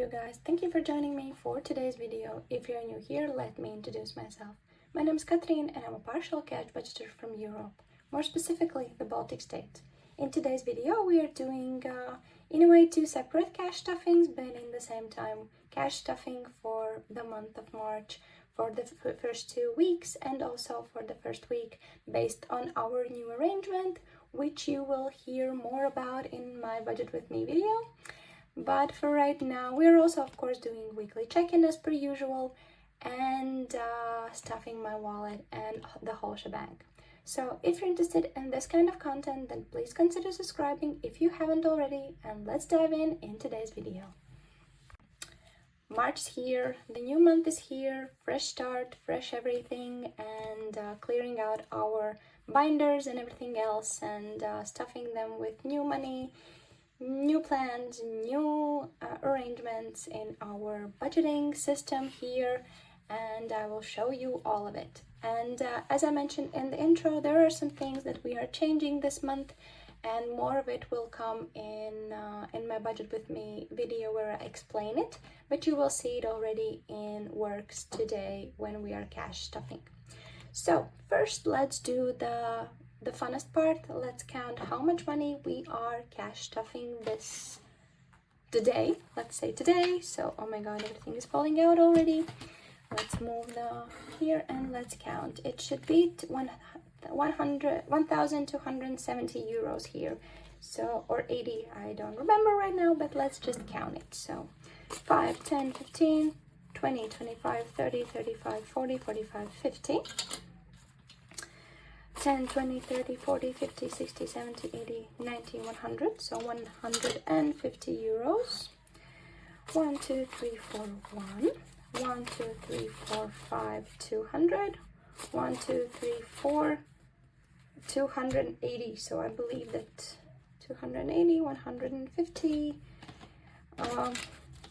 you guys? Thank you for joining me for today's video. If you're new here, let me introduce myself. My name is Catherine and I'm a partial cash budgeter from Europe, more specifically the Baltic States. In today's video, we are doing, in a way, two separate cash stuffings, but in the same time, cash stuffing for the month of March, for the first 2 weeks, and also for the first week, based on our new arrangement, which you will hear more about in my Budget With Me video. But for right now, we're also, of course, doing weekly check-in as per usual, and stuffing my wallet and the whole shebang. So if you're interested in this kind of content, then please consider subscribing if you haven't already, and let's dive in today's video. March is here, the new month is here, fresh start, fresh everything, and clearing out our binders and everything else, and stuffing them with new money, new plans, new arrangements in our budgeting system here, and I will show you all of it. And as I mentioned in the intro, there are some things that we are changing this month, and more of it will come in my Budget With Me video where I explain it, but you will see it already in works today when we are cash stuffing. So first, let's do the funnest part. Let's count how much money we are cash stuffing today. Let's say today. So, oh my god, everything is falling out already. Let's move here and let's count. It should be 1,270 euros here. So, or 80, I don't remember right now, but let's just count it. So 5, 10, 15, 20, 25, 30, 35, 40, 45, 50. 10, 20, 30, 40, 50, 60, 70, 80, 90, 100. So 150 euros. 1, 2, 3, 4, 1. 1, 2, 3, 4, 5, 200. 1, 2, 3, 4, 280. So I believe that 280, 150.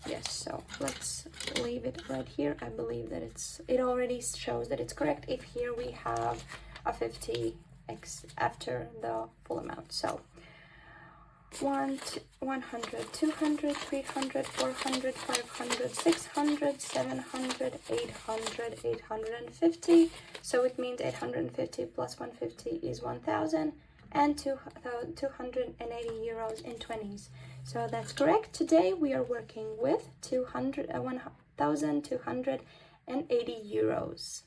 Yes, so let's leave it right here. I believe that it already shows that it's correct if here we have a 50x after the full amount. So 100, 200, 300, 400, 500, 600, 700, 800, 850. So it means 850 plus 150 is 1,000, and 280 euros in 20s. So that's correct. Today we are working with 1,280 euros.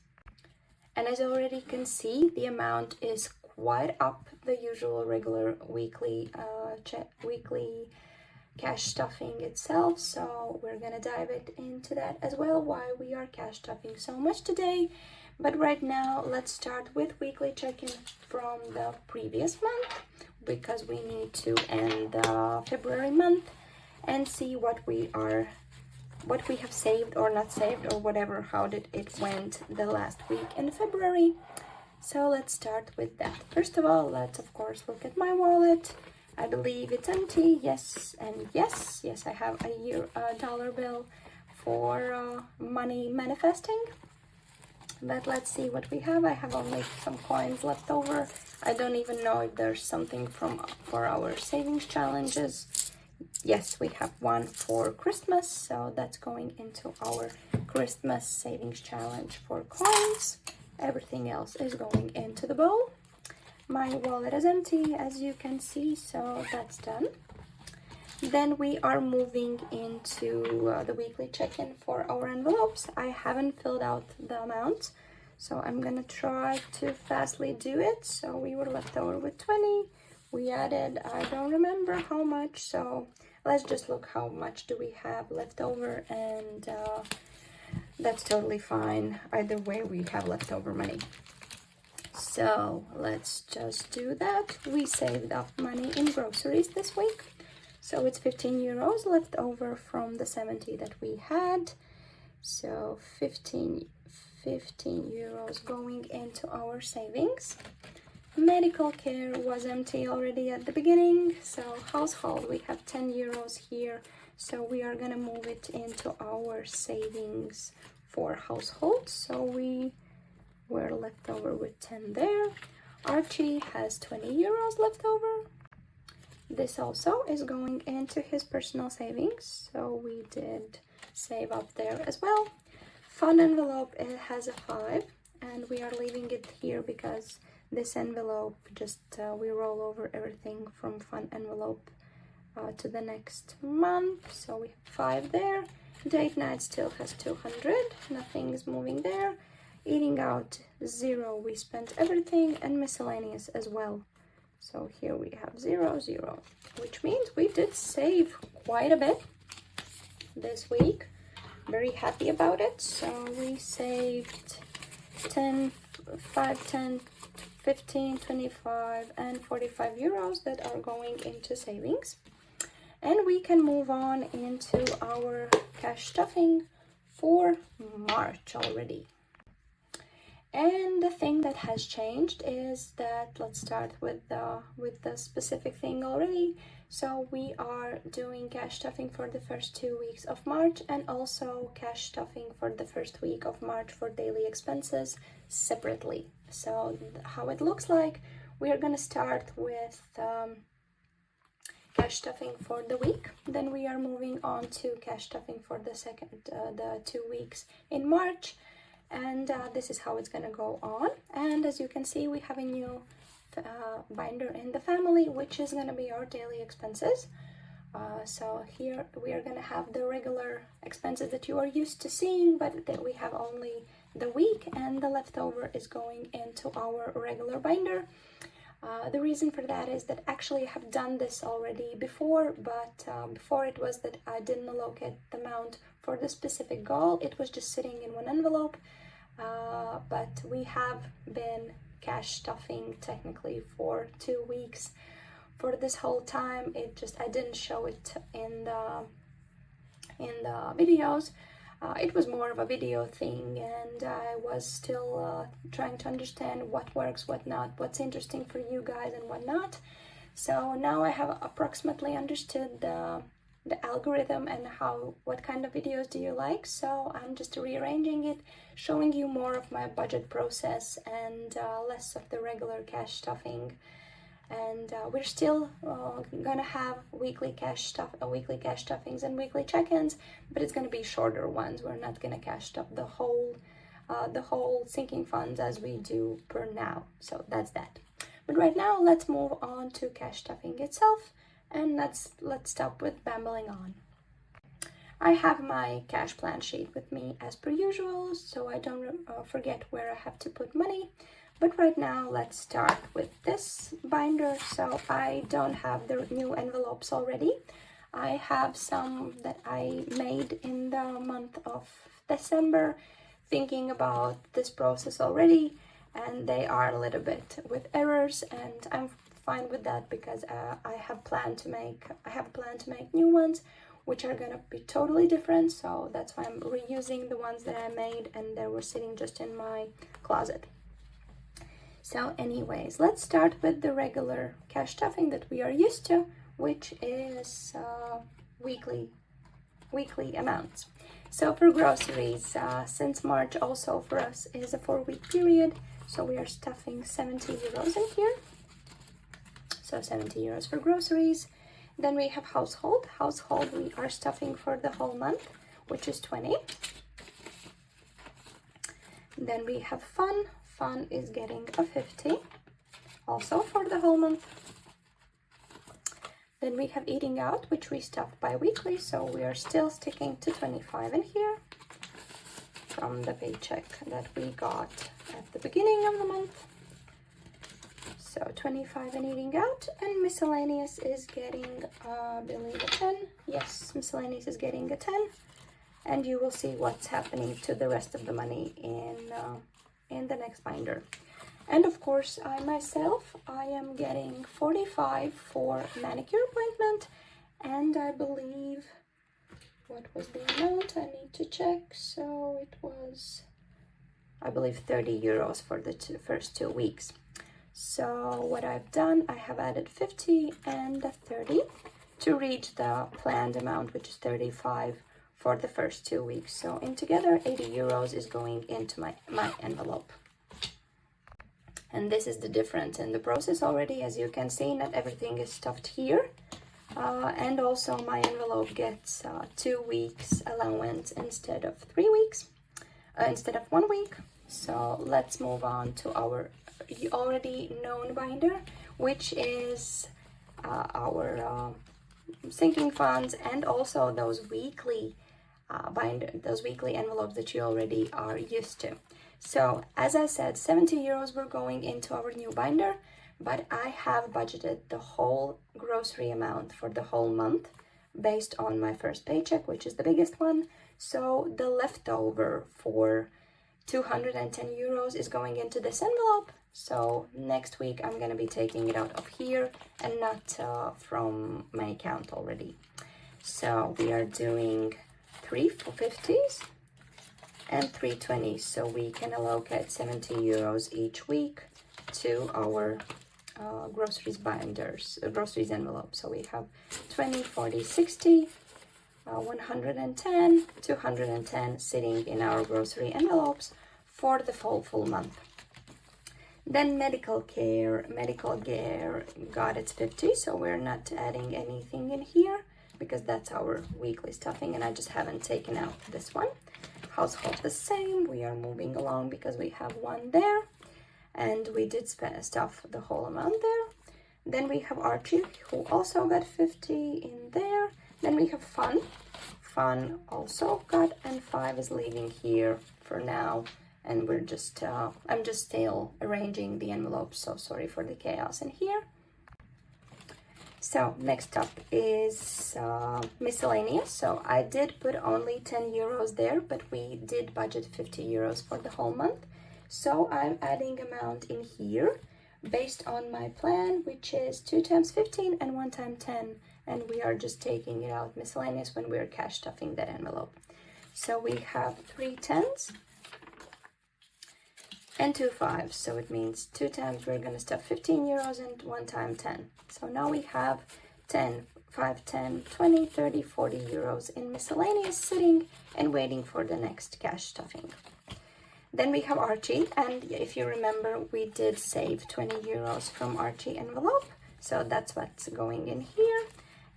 And as you already can see, the amount is quite up the usual regular weekly cash stuffing itself. So we're gonna dive into that as well, why we are cash stuffing so much today. But right now, let's start with weekly check-in from the previous month, because we need to end the February month and see what we have saved or not saved, or whatever, how did it went the last week in February. So let's start with that. First of all, let's of course look at my wallet. I believe it's empty. Yes, and yes, I have a dollar bill for money manifesting. But let's see what we have. I have only some coins left over. I don't even know if there's something for our savings challenges. Yes, we have one for Christmas, so that's going into our Christmas savings challenge for coins. Everything else is going into the bowl. My wallet is empty, as you can see, so that's done. Then we are moving into the weekly check-in for our envelopes. I haven't filled out the amount, so I'm gonna try to fastly do it. So we were left over with 20. We added, I don't remember how much, so let's just look how much do we have left over, and that's totally fine. Either way, we have leftover money. So let's just do that. We saved up money in groceries this week. So it's 15 euros left over from the 70 that we had. So 15 euros going into our savings. Medical care was empty already at the beginning. So household, we have 10 euros here. So we are gonna move it into our savings for household. So we were left over with 10 there. Archie has 20 euros left over. This also is going into his personal savings, so we did save up there as well. Fun envelope, it has a 5, and we are leaving it here because this envelope just we roll over everything from fun envelope to the next month, so we have 5 there. Date night still has 200, nothing is moving there. Eating out 0, we spent everything, and miscellaneous as well. So here we have 0, 0, which means we did save quite a bit this week. Very happy about it. So we saved 10, 5, 10, 15, 25, and 45 euros that are going into savings. And we can move on into our cash stuffing for March already. And the thing that has changed is that, let's start with the specific thing already. So we are doing cash stuffing for the first 2 weeks of March, and also cash stuffing for the first week of March for daily expenses separately. So how it looks like, we are going to start with cash stuffing for the week. Then we are moving on to cash stuffing for the 2 weeks in March. And this is how it's gonna go on. And as you can see, we have a new binder in the family, which is gonna be our daily expenses. So here we are gonna have the regular expenses that you are used to seeing, but that we have only the week, and the leftover is going into our regular binder. The reason for that is that actually I have done this already before, but before it was that I didn't allocate the amount for the specific goal. It was just sitting in one envelope, but we have been cash stuffing technically for 2 weeks for this whole time. It just, I didn't show it in the videos. It was more of a video thing, and I was still trying to understand what works, what not, what's interesting for you guys and what not. So now I have approximately understood the algorithm and what kind of videos do you like. So I'm just rearranging it, showing you more of my budget process and less of the regular cash stuffing. And we're still gonna have weekly cash stuffings and weekly check-ins, but it's gonna be shorter ones. We're not gonna cash stuff the whole sinking funds as we do per now. So that's that. But right now, let's move on to cash stuffing itself, and let's stop with babbling on. I have my cash plan sheet with me as per usual, so I don't forget where I have to put money. But right now, let's start with this binder. So I don't have the new envelopes already. I have some that I made in the month of December, thinking about this process already, and they are a little bit with errors, and I'm fine with that because I have a plan to make new ones, which are gonna be totally different. So that's why I'm reusing the ones that I made, and they were sitting just in my closet. So anyways, let's start with the regular cash stuffing that we are used to, which is weekly amounts. So for groceries, since March also for us is a 4-week period, so we are stuffing 70 euros in here. So 70 euros for groceries. Then we have household. Household we are stuffing for the whole month, which is 20. Then we have fun. Fun is getting a 50, also for the whole month. Then we have eating out, which we stuff bi-weekly, so we are still sticking to 25 in here from the paycheck that we got at the beginning of the month. So 25 in eating out, and miscellaneous is getting, I believe, a 10. Yes, miscellaneous is getting a 10, and you will see what's happening to the rest of the money in the next binder. And of course, I myself am getting 45 for manicure appointment, and I believe, what was the amount? I need to check. So it was, I believe, 30 euros for the first 2 weeks. So what I've done, I have added 50 and 30 to reach the planned amount, which is 35 for the first 2 weeks. So in together, 80 euros is going into my envelope. And this is the difference in the process already. As you can see, not everything is stuffed here. And also my envelope gets 2 weeks allowance instead of 3 weeks, instead of 1 week. So let's move on to our already known binder, which is our sinking funds, and also those weekly those weekly envelopes that you already are used to. So as I said, 70 euros were going into our new binder, but I have budgeted the whole grocery amount for the whole month based on my first paycheck, which is the biggest one. So the leftover for 210 euros is going into this envelope. So next week I'm going to be taking it out of here and not from my account already. So we are doing 3 50s and 3 20s, so we can allocate 70 euros each week to our groceries groceries envelope. So we have 20, 40, 60, 110, 210 sitting in our grocery envelopes for the full month. Then medical care got its 50, so we're not adding anything in here because that's our weekly stuffing, and I just haven't taken out this one. Household the same, we are moving along because we have one there, and we did stuff the whole amount there. Then we have Archie, who also got 50 in there. Then we have Fun also got, and 5 is leaving here for now. And we're just, I'm just still arranging the envelopes, so sorry for the chaos in here. So next up is miscellaneous. So I did put only 10 euros there, but we did budget 50 euros for the whole month. So I'm adding amount in here based on my plan, which is 2 times 15 and 1 time 10. And we are just taking it out miscellaneous when we're cash stuffing that envelope. So we have 3 10s. And 2 5s, so it means 2 times we're gonna stuff 15 euros and 1 time 10. So now we have 10, 5, 10, 20, 30, 40 euros in miscellaneous sitting and waiting for the next cash stuffing. Then we have Archie, and if you remember, we did save 20 euros from Archie envelope, so that's what's going in here.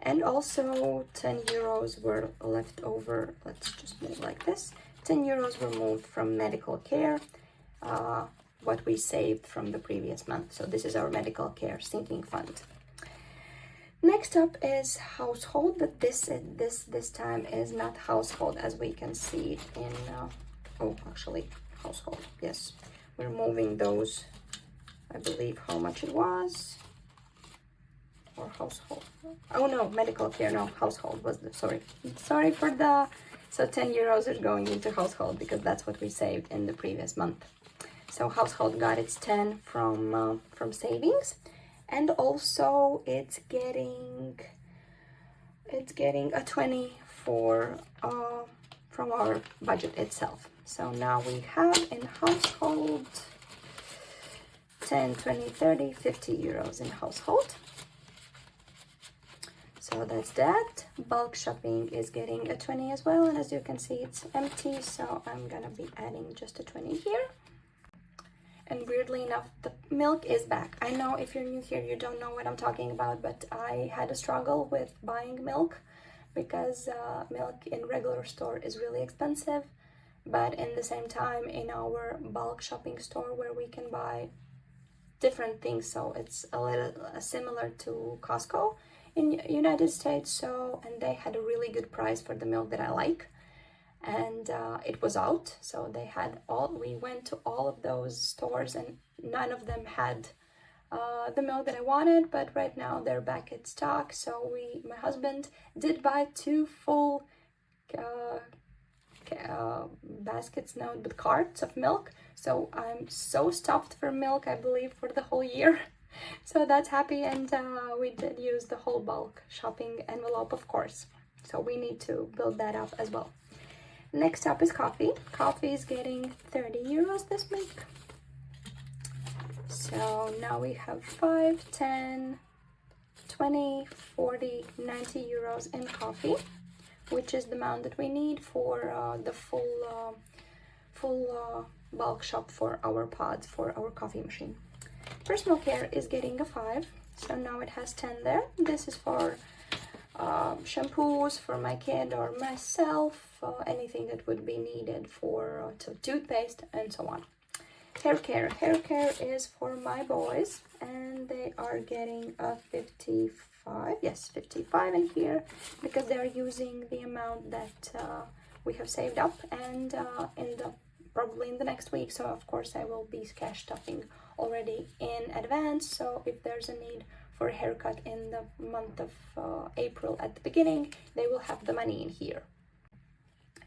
And also 10 euros were left over. Let's just move like this. 10 euros were moved from medical care, what we saved from the previous month. So this is our medical care sinking fund. Next up is household, but this time is not household as we can see it in household. Yes, we're moving those. I believe how much it was, or household. Oh no, medical care. No, household was the sorry for the. So 10 euros is going into household because that's what we saved in the previous month. So household got its 10 from savings, and also it's getting a 20 from our budget itself. So now we have in household 10, 20, 30, 50 euros in household. So that's that. Bulk shopping is getting a 20 as well, and as you can see it's empty, so I'm gonna be adding just a 20 here. And weirdly enough, the milk is back. I know if you're new here, you don't know what I'm talking about, but I had a struggle with buying milk because milk in regular store is really expensive. But in the same time, in our bulk shopping store where we can buy different things, so it's a little similar to Costco in United States. So, and they had a really good price for the milk that I like. And it was out, so they had we went to all of those stores and none of them had the milk that I wanted, but right now they're back in stock. So my husband did buy 2 full baskets, no, but carts of milk. So I'm so stuffed for milk, I believe, for the whole year. So that's happy, and we did use the whole bulk shopping envelope, of course. So we need to build that up as well. Next up is coffee. Coffee is getting 30 euros this week. So now we have 5, 10, 20, 40, 90 euros in coffee, which is the amount that we need for the full bulk shop for our pods, for our coffee machine. Personal care is getting a 5, so now it has 10 there. This is for shampoos for my kid or myself, anything that would be needed for toothpaste and so on. Hair care is for my boys, and they are getting a 55. Yes, 55 in here, because they're using the amount that we have saved up, and probably in the next week. So of course I will be cash stuffing already in advance, so if there's a need for a haircut in the month of April at the beginning, they will have the money in here.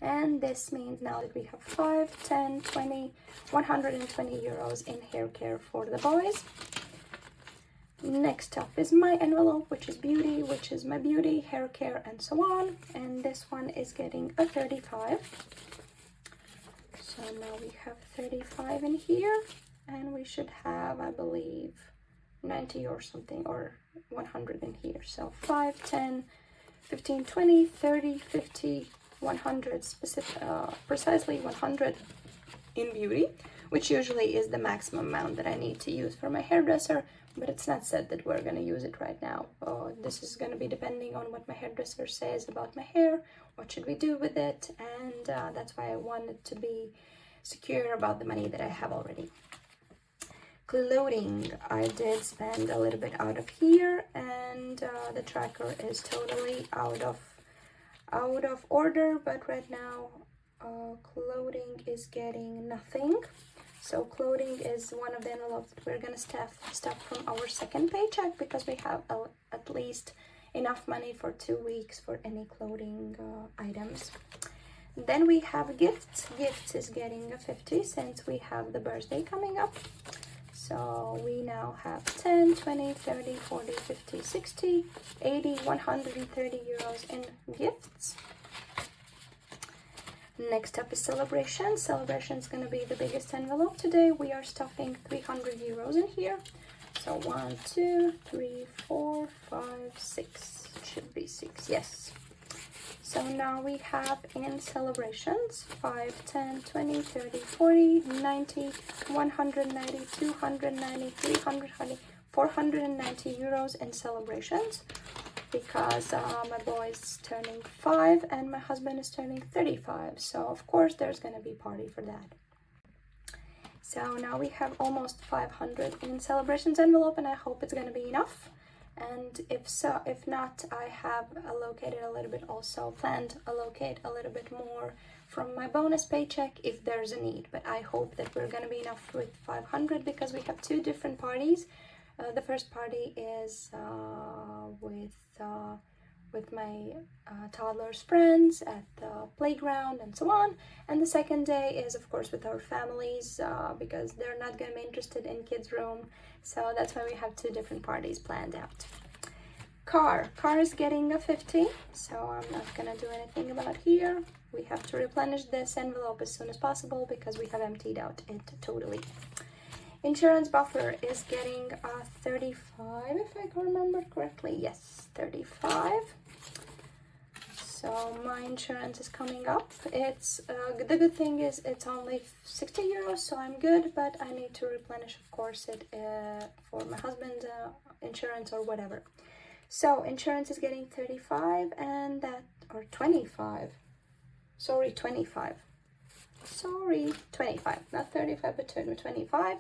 And this means now that we have 5, 10, 20, 120 euros in hair care for the boys. Next up is my envelope, which is beauty, which is my beauty, hair care, and so on. And this one is getting a 35. So now we have 35 in here, and we should have, I believe, 90 or something, or 100 in here. So 5, 10, 15, 20, 30, 50, 100, precisely 100 in beauty, which usually is the maximum amount that I need to use for my hairdresser, but it's not said that we're going to use it right now. This is going to be depending on what my hairdresser says about my hair, what should we do with it, and that's why I wanted to be secure about the money that I have already. Clothing, I did spend a little bit out of here, and the tracker is totally out of order, but right now clothing is getting nothing. So clothing is one of the envelopes that we're gonna stuff from our second paycheck, because we have at least enough money for 2 weeks for any clothing items. Then we have gifts. Gifts is getting a 50 since we have the birthday coming up. So we now have 10, 20, 30, 40, 50, 60, 80, 130 euros in gifts. Next up is celebration. Celebration is going to be the biggest envelope today. We are stuffing 300 euros in here. So 1, 2, 3, 4, 5, 6. Should be 6, yes. So now we have in celebrations 5, 10, 20, 30, 40, 90, 190, 290, 300, 490 euros in celebrations, because my boy is turning 5 and my husband is turning 35. So of course there's going to be party for that. So now we have almost 500 in celebrations envelope, and I hope it's going to be enough. And if not, I have allocated a little bit, also planned allocate a little bit more from my bonus paycheck if there's a need. But I hope that we're going to be enough with 500, because we have 2 different parties. The first party is with my toddler's friends at the playground and so on, and the second day is of course with our families, because they're not going to be interested in kids' room, so that's why we have 2 different parties planned out. Car is getting a 50, so I'm not gonna do anything about here. We have to replenish this envelope as soon as possible because we have emptied out it totally. Insurance buffer is getting a 35, if I can remember correctly. Yes, 35. So my insurance is coming up. It's the good thing is it's only 60 euros, so I'm good, but I need to replenish, of course, it for my husband's insurance or whatever. So insurance is getting 35, and that, or 25. Sorry, 25. Sorry, 25. Not 35, but 25.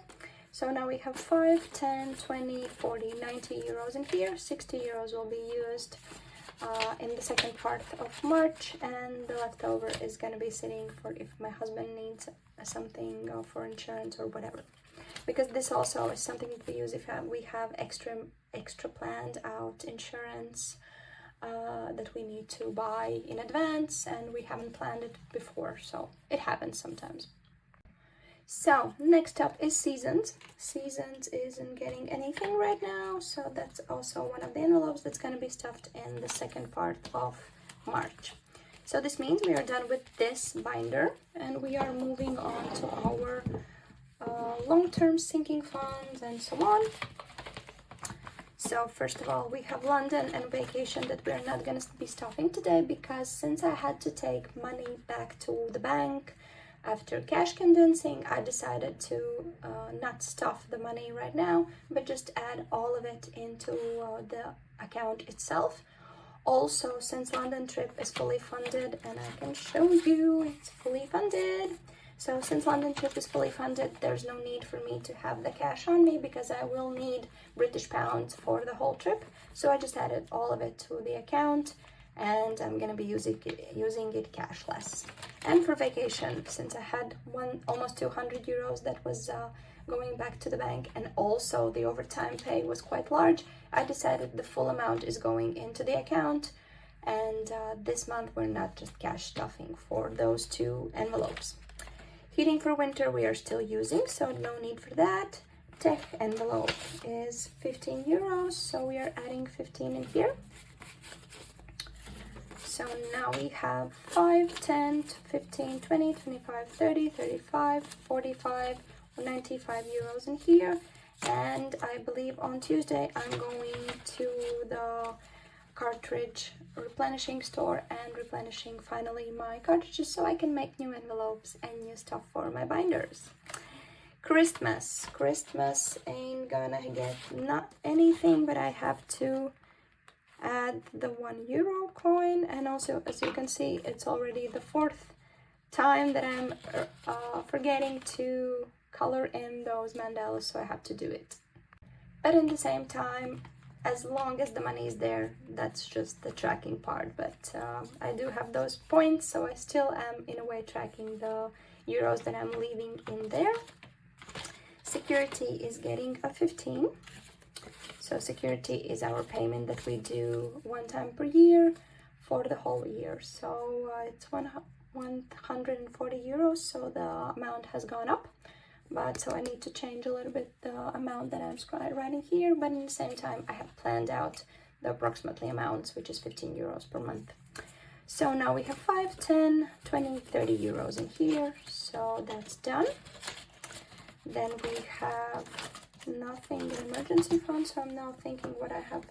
So now we have 5, 10, 20, 40, 90 euros in here. 60 euros will be used in the second part of March, and the leftover is going to be sitting for if my husband needs something for insurance or whatever. Because this also is something that we use if we have extra planned out insurance that we need to buy in advance and we haven't planned it before, so it happens sometimes. So next up is seasons. Seasons isn't getting anything right now, so that's also one of the envelopes that's going to be stuffed in the second part of March. So this means we are done with this binder and we are moving on to our long-term sinking funds and so on. So first of all, we have London and vacation that we're not going to be stuffing today, because since I had to take money back to the bank After cash condensing, I decided to not stuff the money right now, but just add all of it into the account itself. Also, since London trip is fully funded, and I can show you it's fully funded. So since London trip is fully funded, there's no need for me to have the cash on me because I will need British pounds for the whole trip. So I just added all of it to the account, and I'm gonna be using it cashless. And for vacation, since I had almost 200 euros that was going back to the bank, and also the overtime pay was quite large, I decided the full amount is going into the account. And this month we're not just cash stuffing for those 2 envelopes. Heating for winter we are still using, so no need for that. Tech envelope is 15 euros, so we are adding 15 in here. So now we have 5, 10, 15, 20, 25, 30, 35, 45, 95 euros in here. And I believe on Tuesday I'm going to the cartridge replenishing store and replenishing finally my cartridges so I can make new envelopes and new stuff for my binders. Christmas ain't gonna get not anything, but I have to add the 1 euro coin. And also, as you can see, it's already the 4th time that I'm forgetting to color in those mandalas, so I have to do it. But in the same time, as long as the money is there, that's just the tracking part. But I do have those points, so I still am in a way tracking the euros that I'm leaving in there. Security is getting a 15. So security is our payment that we do 1 time per year for the whole year. So it's 140 euros, so the amount has gone up. But so I need to change a little bit the amount that I'm writing here, but at the same time I have planned out the approximately amounts, which is 15 euros per month. So now we have 5, 10, 20, 30 euros in here, so that's done. Then we have nothing in emergency fund, so I'm now thinking what I have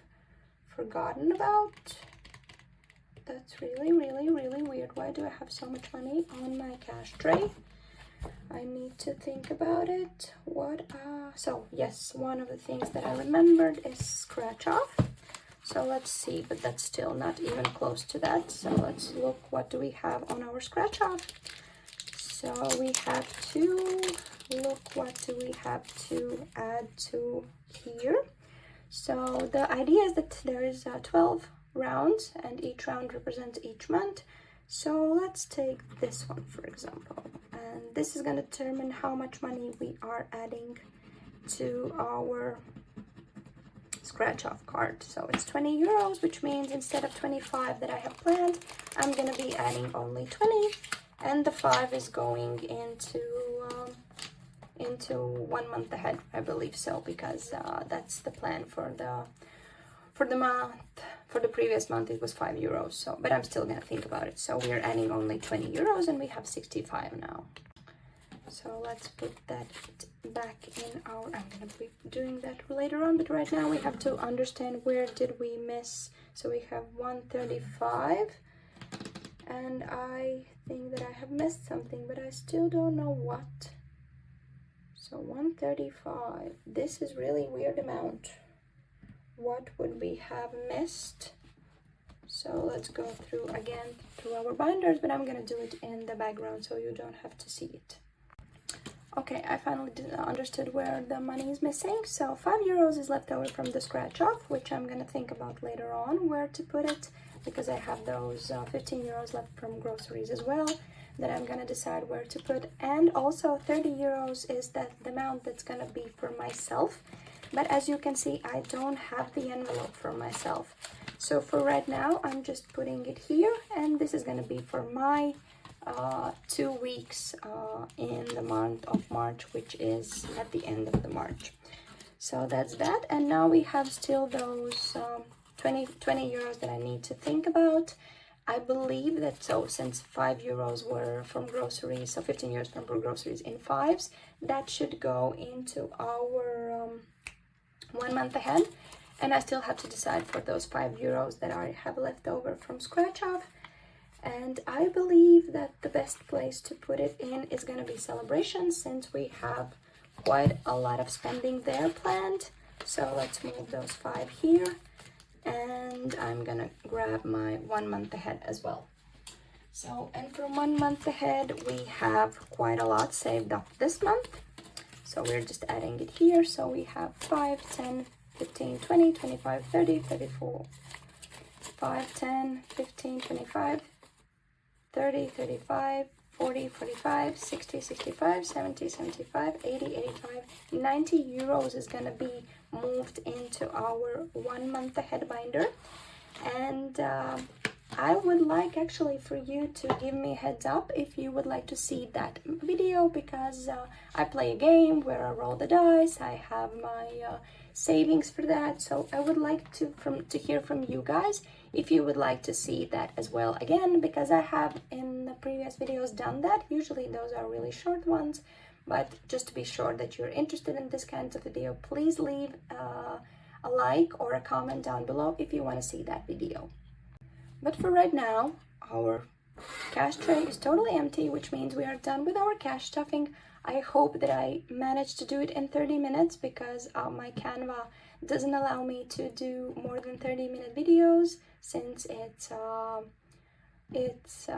forgotten about. That's really weird. Why do I have so much money on my cash tray? I need to think about it. So yes, one of the things that I remembered is scratch off. So let's see, but that's still not even close to that. So let's look, what do we have on our scratch off? So we have to look, what do we have to add to here? So the idea is that there is 12 rounds and each round represents each month. So let's take this one, for example, and this is going to determine how much money we are adding to our scratch off card. So it's 20 euros, which means instead of 25 that I have planned, I'm going to be adding only 20, and the 5 is going into 1 month ahead, I believe so, because that's the plan for the month. For the previous month it was 5 euros, so but I'm still gonna think about it. So we're adding only 20 euros and we have 65 now. So let's put that back in our, I'm gonna be doing that later on, but right now we have to understand where did we miss. So we have 135, and I think that I have missed something, but I still don't know what. So 135, this is really weird amount. What would we have missed? So let's go through again through our binders, but I'm gonna do it in the background so you don't have to see it. Okay, I finally understood where the money is missing. So 5 euros is left over from the scratch off, which I'm gonna think about later on where to put it, because I have those 15 euros left from groceries as well that I'm gonna decide where to put. And also 30 euros is the amount that's gonna be for myself. But as you can see, I don't have the envelope for myself. So for right now, I'm just putting it here, and this is gonna be for my 2 weeks in the month of March, which is at the end of the March. So that's that. And now we have still those 20 euros that I need to think about. I believe that, so since 5 euros were from groceries, so 15 euros from groceries in 5s, that should go into our 1 month ahead. And I still have to decide for those 5 euros that I have left over from scratch off. And I believe that the best place to put it in is going to be celebrations, since we have quite a lot of spending there planned. So let's move those 5 here, and I'm gonna grab my 1 month ahead as well. So, and for 1 month ahead, we have quite a lot saved up this month. So we're just adding it here. So we have 5, 10, 15, 20, 25, 30, 34, 5, 10, 15, 25, 30, 35, 40, 45, 60, 65, 70, 75, 80, 85, 90 euros is going to be moved into our 1 month ahead binder. And I would like actually for you to give me a heads up if you would like to see that video, because I play a game where I roll the dice. I have my savings for that, so I would like to hear from you guys if you would like to see that as well, again, because I have in the previous videos done that. Usually those are really short ones, but just to be sure that you're interested in this kind of video, please leave a like or a comment down below if you want to see that video. But for right now, our cash tray is totally empty, which means we are done with our cash stuffing. I hope that I managed to do it in 30 minutes, because my Canva doesn't allow me to do more than 30-minute videos, since it's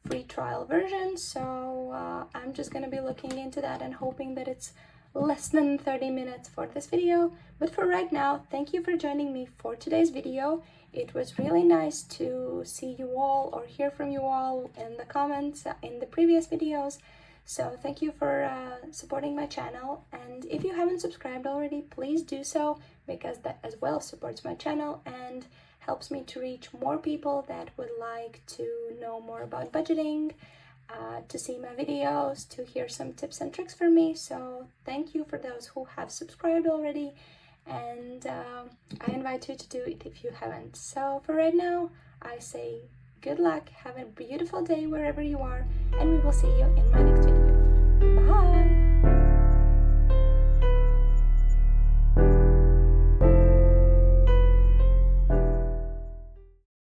free trial version. So I'm just gonna be looking into that and hoping that it's less than 30 minutes for this video. But for right now, thank you for joining me for today's video. It was really nice to see you all or hear from you all in the comments in the previous videos. So thank you for supporting my channel, and if you haven't subscribed already, please do so, because that as well supports my channel and helps me to reach more people that would like to know more about budgeting, to see my videos, to hear some tips and tricks from me. So thank you for those who have subscribed already, and I invite you to do it if you haven't. So for right now, I say good luck, have a beautiful day wherever you are, and we will see you in my next video. Bye!